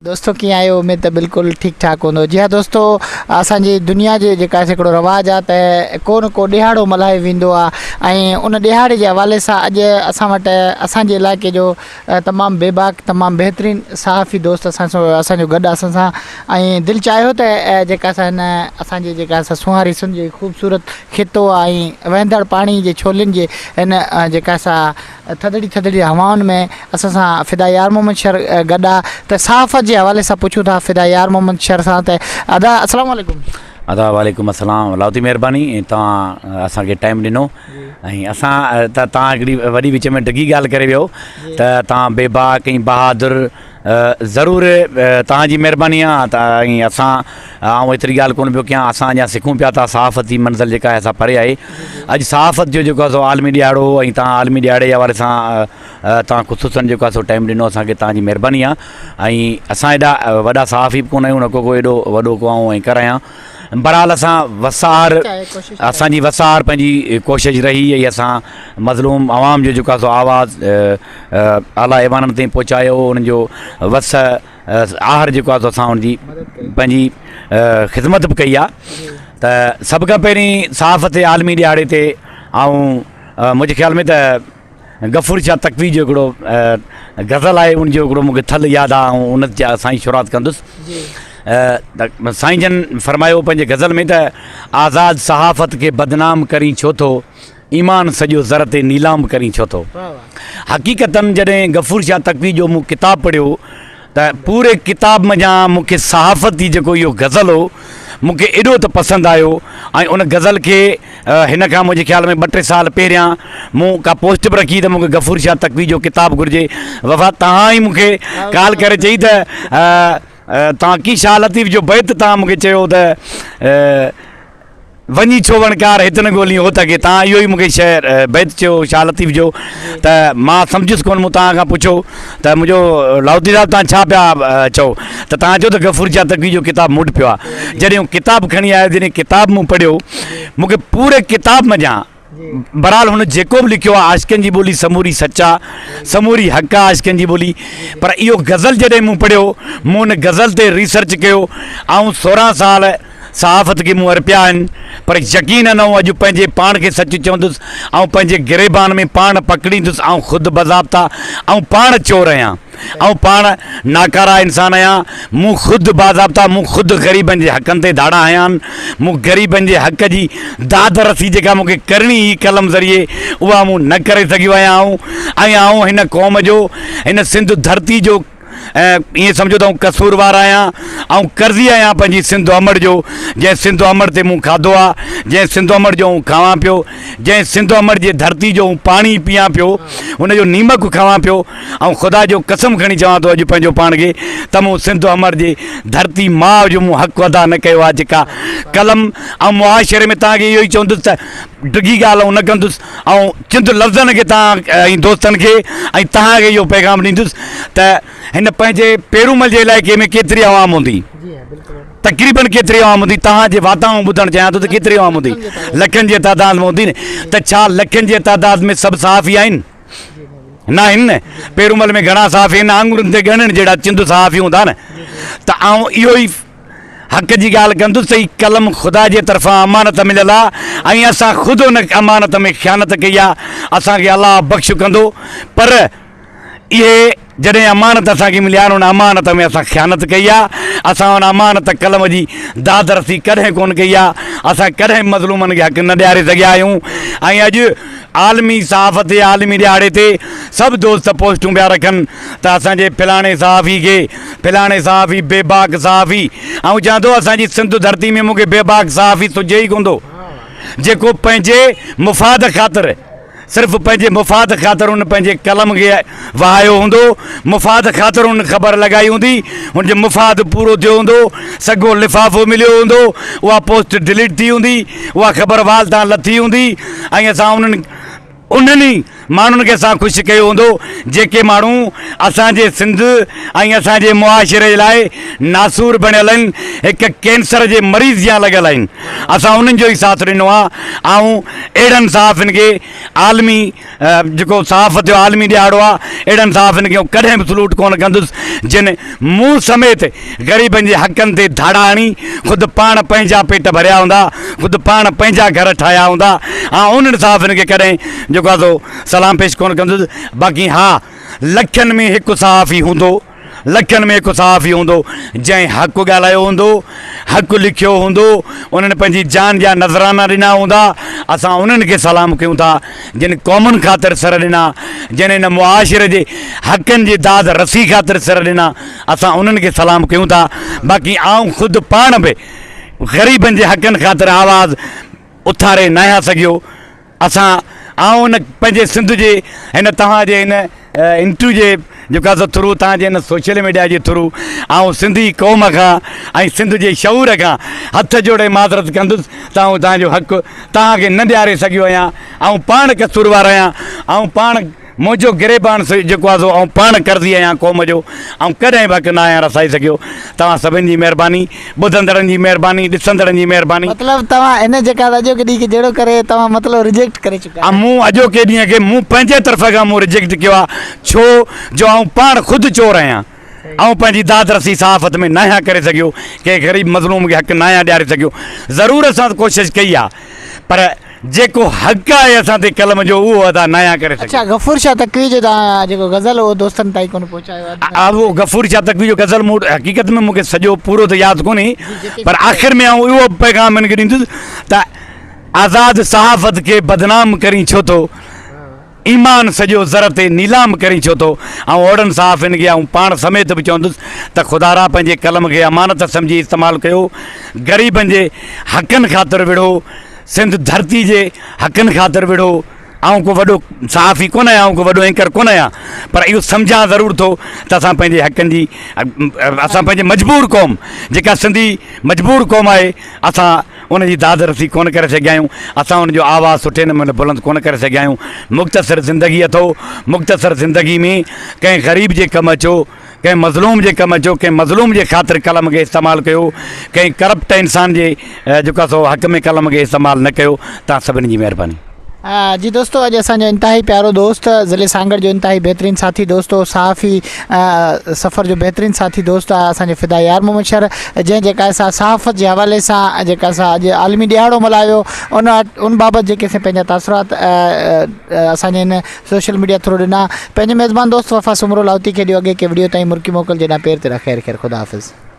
दोस्तों कीअं आहियो? उमेद त बिल्कुलु ठीकु ठाक हूंदो। जी हाँ दोस्तों, असांजी दुनिया जे जेका हिकिड़ो रवाजु आहे त को न को ॾिहाड़ो मल्हायो वेंदो आहे ऐं उन ॾिहाड़े जे हवाले सां अॼु असां वटि असांजे इलाइक़े जो तमामु बेबाक तमामु बहितरीनु सहाफ़ी दोस्त असांजो गॾु आहे असां सां। ऐं दिलि चाहियो त जेका असां हिन असांजे जेका असां सुहारी सिंध जी ख़ूबसूरत खितो आहे ऐं वहंदड़ पाणी जे छोलियुनि जे हिन जेका असां थधड़ी हवाउनि में असां सां फ़िदा यार मोहम्मद शर गॾु आहे त सहाफ़त जे हवाले सां पुछूं था फ़िदा यार मोहम्मद शर सां। त अदा अस्सलाम वालेकुम। अदा वालेकुम अस्सलाम। लाउती महिरबानी तव्हां असांखे टाइम ॾिनो ऐं असां त तव्हां हिकिड़ी वॾी विच में डिघी ॻाल्हि करे वियो त तव्हां बेबाक ऐं बहादुर ज़रूरु तव्हांजी महिरबानी आहे त ऐं असां ऐं एतिरी ॻाल्हि कोन पियो कयां। असां अञा सिखूं पिया था सहाफ़ती मंज़िल जेका आहे असां परे आहे। अॼु सहाफ़त जो जेको आहे सो आलमी ॾियारो ऐं तव्हां आलमी ॾियारे जे हवाले सां तव्हां ख़ुसूसन जेको आहे सो टाइम ॾिनो असांखे, तव्हांजी महिरबानी आहे। ऐं असां एॾा वॾा सहाफ़ी बि कोन आहियूं, न को एॾो वॾो को आऊं ऐं करायां। बहरहाल असां वसार असांजी वसार पंहिंजी कोशिशि रही ऐं असां मज़लूम आवाम जो जेको आहे सो आवाज़ु आला ऐवाननि ताईं पहुचायो, उन्हनि जो वस आहर जेको आहे सो असां उनजी पंहिंजी ख़िदमत बि कई आहे। त सभ खां पहिरीं सहाफ़त आलमी ॾियारे ते ऐं मुंहिंजे ख़्याल में त गफ़ूर शाह तकवी जो हिकिड़ो गज़ल आहे, उनजो हिकिड़ो मूंखे थल यादि आहे ऐं उन ते साईं शुरूआत कंदुसि। साईं जन फरमायो पंहिंजे गज़ल में त आज़ाद सहाफ़त खे बदनाम करी छो थो, ईमान सॼो ज़र ते नीलाम करी छो थो। हक़ीक़तन जॾहिं गफ़ूर शाह तकवी जो मूं किताबु पढ़ियो त पूरे किताब मञा मूंखे सहाफ़ती जेको इहो गज़ल हो मूंखे एॾो त पसंदि आयो। ऐं उन गज़ल खे हिन खां मुंहिंजे ख़्याल में 2-3 साल पहिरियां मूं का पोस्ट बि रखी त मूंखे गफ़ूर शाह तकवी जो किताबु घुरिजे। वफ़ा तव्हां ई मूंखे कॉल करे चई त तव्हां की शाह लतीफ़ जो बैत तव्हां मूंखे चयो त वञी छो वणकार हिते न ॻोल्ही हो त की तव्हां इहो ई मूंखे शइ बैत चयो शाह लतीफ़ जो। त मां सम्झुसि कोन, मूं तव्हां खां पुछो त मुंहिंजो लाउती साहिबु तव्हां छा पिया चओ त तव्हां चयो त गफ़ूर शाह तकवी जो किताबु मूं वटि पियो आहे। जॾहिं हू किताबु खणी आयो, जॾहिं किताबु मूं पढ़ियो, मूंखे पूरे किताब मञा बहरहाल हुन जेको बि लिखियो आहे आशिक़नि जी ॿोली समूरी सचा समूरी हक़ आहे आशिक़नि जी ॿोली, पर इहो गज़ल जॾहिं मूं पढ़ियो, मूं हुन गज़ल ते रिसर्च कयो ऐं 16 साल सहाफ़त खे मूं अर्पिया आहिनि, पर यकीन न हो अॼु पंहिंजे पाण खे सच चवंदुसि ऐं पंहिंजे गिरेबान में पाण पकड़ींदुसि ऐं ख़ुदि बज़ाब्ता ऐं पाण चोर आहियां ऐं पाण नाकारा इंसान आहियां। मूं ख़ुदि बाज़ाब्ता, मूं ख़ुदि ग़रीबनि जे हक़नि ते दाड़ा आहियां आहिनि। मूं ग़रीबनि जे हक़ जी दाद रसी जेका मूंखे करणी ही कलम ज़रिए उहा मूं न करे सघियो आहियां। ऐं हिन क़ौम जो, हिन सिंध धरती जो ईअं सम्झो त कसूरवार आहियां ऐं कर्ज़ी आहियां पंहिंजी सिंध अमड़ जो। जंहिं सिंध अमड़ ते मूं खाधो आहे, जंहिं सिंध अमड़ जो खावां पियो, जंहिं सिंध अमड़ जे धरती जो पाणी पियां पियो, हुनजो नीमक खावां पियो ऐं ख़ुदा जो कसम खणी चवां थो अॼु पंहिंजो पाण खे त मूं सिंध अमड़ जे धरती माउ जो मूं हक़ु अदा न कयो आहे। जेका कलम ऐं मुआशिरे में तव्हांखे इहो ई चवंदुसि त डिघी ॻाल्हि ऐं न कंदुसि ऐं चंद लफ़्ज़नि खे तव्हां ऐं दोस्तनि खे ऐं तव्हांखे इहो पैगाम ॾींदुसि त हिन पंहिंजे पेरूमल जे इलाइक़े में केतिरी आवाम हूंदी, तक़रीबन केतिरी आवाम हूंदी। तव्हांजे वातावरण ॿुधणु चाहियां थो त केतिरी आवाम हूंदी, लखनि जे तादाद में हूंदी न। त छा लखनि जे तादाद में सभु सहाफ़ी आहिनि? न आहिनि न। पेरूमल में घणा सहाफ़ी आहिनि, आंगुरनि ते ॻणनि जहिड़ा चिंद सहाफ़ी हूंदा न। त इहो ई हक़ जी ॻाल्हि कंदुसि त ही कलम ख़ुदा जे तरफ़ां अमानत मिलियल आहे ऐं असां ख़ुदि हुन अमानत में ख़यानत कई आहे। असांखे अलाह बख़्श कंदो, पर इहे जॾहिं अमानत असांखे मिलिया आहिनि, हुन अमानत में असां ख़यानत कई आहे। असां हुन अमानत कलम जी दाद रसी कॾहिं कोन कई आहे। असां कॾहिं मज़लूमनि खे हक़ न ॾियारे सघिया आहियूं। ऐं अॼु आलमी सहाफ़त आलमी ॾियारे ते सभु दोस्त पोस्टूं पिया रखनि त असांजे फलाणे सहाफ़ी खे, फलाणे सहाफ़ी बेबाक सहाफ़ी। ऐं चवां थो असांजी सिंध धरती में मूंखे बेबाक सहाफ़ी सुझे ई कोन थो, जेको पंहिंजे मुफ़ाद ख़ातिर, सिर्फ़ु पंहिंजे मुफ़ाद ख़ातिर हुन पंहिंजे कलम खे वहायो हूंदो, मुफ़ाद ख़ातिर हुन ख़बर लॻाई हूंदी, हुनजो मुफ़ाद पूरो थियो हूंदो, सॻो लिफ़ाफ़ो मिलियो हूंदो, उहा पोस्ट डिलीट थी हूंदी, उहा ख़बर वाल तां लथी हूंदी ऐं असां उन्हनि माण्हुनि खे असां ख़ुशि कयो हूंदो जेके माण्हू असांजे सिंध ऐं असांजे मुआशिरे जे लाइ नासूर बणियल आहिनि हिकु कैंसर जे मरीज़ जा लॻियल आहिनि असां उन्हनि जो ई साथ ॾिनो आहे ऐं अहिड़नि सहाफ़िन खे आलमी जेको सहाफ़त जो आलमी ॾियारो आहे अहिड़नि सहाफ़िन खे कॾहिं बि सलूट कोन कंदुसि जिन मूं समेत ग़रीबनि जे हक़नि ते धाड़ा हणी ख़ुदि पाण पंहिंजा पेट भरिया हूंदा ख़ुदि पाण पंहिंजा घर ठाहिया हूंदा ऐं उन्हनि सहाफ़िन खे कॾहिं जेको आहे सो सलाम पेश कोन कंदुसि बाक़ी हा लखनि में हिकु सहाफ़ी हूंदो लखनि में हिकु सहाफ़ी हूंदो जंहिं हक़ु ॻाल्हायो हूंदो हक़ु लिखियो हूंदो उन्हनि पंहिंजी जान जा नज़राना ॾिना हूंदा असां उन्हनि खे सलाम कयूं था जिन क़ौमुनि ख़ातिर सर ॾिना जिन हिन मुआशिरे जे हक़नि जी दाद रसी ख़ातिर सर ॾिना असां उन्हनि खे सलाम कयूं था बाक़ी आउं ख़ुदि पाण बि ग़रीबनि जे हक़नि ख़ातिर आवाज़ उथारे न आहियां सघियो असां आउं हिन पंहिंजे सिंध जे हिन तव्हांजे हिन इंटरव्यू जे जेको आहे थ्रू तव्हांजे हिन सोशल मीडिया जे थ्रू ऐं सिंधी क़ौम खां ऐं सिंध जे शऊर खां हथ जोड़े माज़रत कंदुसि त आउं तव्हांजो हक़ु तव्हांखे न ॾियारे सघियो आहियां ऐं पाण कसूरवार आहियां ऐं पाण मुंहिंजो गिरेबान जेको आहे सो ऐं पाण कर्ज़ी आहियां क़ौम जो ऐं कॾहिं बि हक़ु न आहियां रसाए सघियो तव्हां सभिनि जी महिरबानी ॿुधंदड़नि जी महिरबानी ॾिसंदड़नि जी महिरबानी मतिलबु तव्हां हिन जेका अॼोके ॾींहं खे जहिड़ो करे तव्हां मतिलबु रिजेक्ट करे चुका ऐं मूं अॼोके ॾींहं खे मूं पंहिंजे तरफ़ खां मूं रिजेक्ट कयो आहे छो जो आउं पाण ख़ुदि चोर आहियां ऐं पंहिंजी दाद रसी सहाफ़त में न आहियां करे सघियो कंहिं ग़रीब मज़लूम खे हक़ु न आहियां ॾियारे सघियो ज़रूरु असां कोशिशि कई आहे पर जेको हक़ु आहे असां ते कलम जो उहो अदा न आहियां करे अच्छा गफ़ूर शाह तक़वी जो तव्हां जेको गज़ल उहो दोस्तनि ताईं कोन पहुचायो आहे उहो गफ़ूर शाह तक़वी जो गज़ल मूं हक़ीक़त में मूंखे सॼो पूरो त यादि कोन्हे पर आख़िर में आउं उहो पैगाम हिनखे ॾींदुसि त आज़ादु सहाफ़त खे बदनाम करी छो थो ईमान सॼो ज़र ते नीलाम करी छो थो ऐं ओड़नि सहाफ़िन खे ऐं पाण समेत बि चवंदुसि त ख़ुदारा पंहिंजे कलम खे अमानत सम्झी इस्तेमालु कयो ग़रीबनि जे हक़नि ख़ातिर विढ़ो सिंध धरती जे हक़नि ख़ातिर विढ़ो आउं को वॾो सहाफ़ी कोन आहियां आउं को वॾो एंकर कोन आहियां पर इहो सम्झां ज़रूरु थो त असां पंहिंजे हक़नि जी असां पंहिंजे मजबूर क़ौम जेका सिंधी मजबूर क़ौम आहे असां उनजी दाद रसी कोन करे सघिया आहियूं असां उनजो आवाज़ु सुठे नमूने बुलंद कोन करे सघिया आहियूं मुख़्तसिर ज़िंदगी अथव मुख़्तसिर ज़िंदगी में कंहिं ग़रीब जे कमु अचो कंहिं मज़लूम जे कमु अचो कंहिं मज़लूम जे ख़ातिर कलम खे इस्तेमालु कयो कंहिं करप्ट इंसान जे जेको आहे सो हक़ में कलम खे इस्तेमालु न कयो तव्हां सभिनी जी महिरबानी जी दोस्तों अॼु असांजो इंतिहाई प्यारो दोस्त ज़िले सांगड़ जो इंतिहाई बहितरीनु साथी दोस्त हो सहाफ़ी सफ़र जो बहितरीनु साथी दोस्त आहे असांजो फिदा यार मोहम्मद शर जंहिं जेका असां सहाफ़त जे हवाले सां जेका असां अॼु आलमी ॾियारो मल्हायो उन बाबति जेके असां पंहिंजा तासुरात असांजे हिन सोशल मीडिया थ्रू ॾिना पंहिंजे मेज़बान दोस्त वफ़ा सुमरो लाउती खे ॾियो अॻे के वीडियो ताईं मुर्की मोकिल जेॾा पेर ते ख़ैर ख़ैर ख़ुदा हाफ़िज़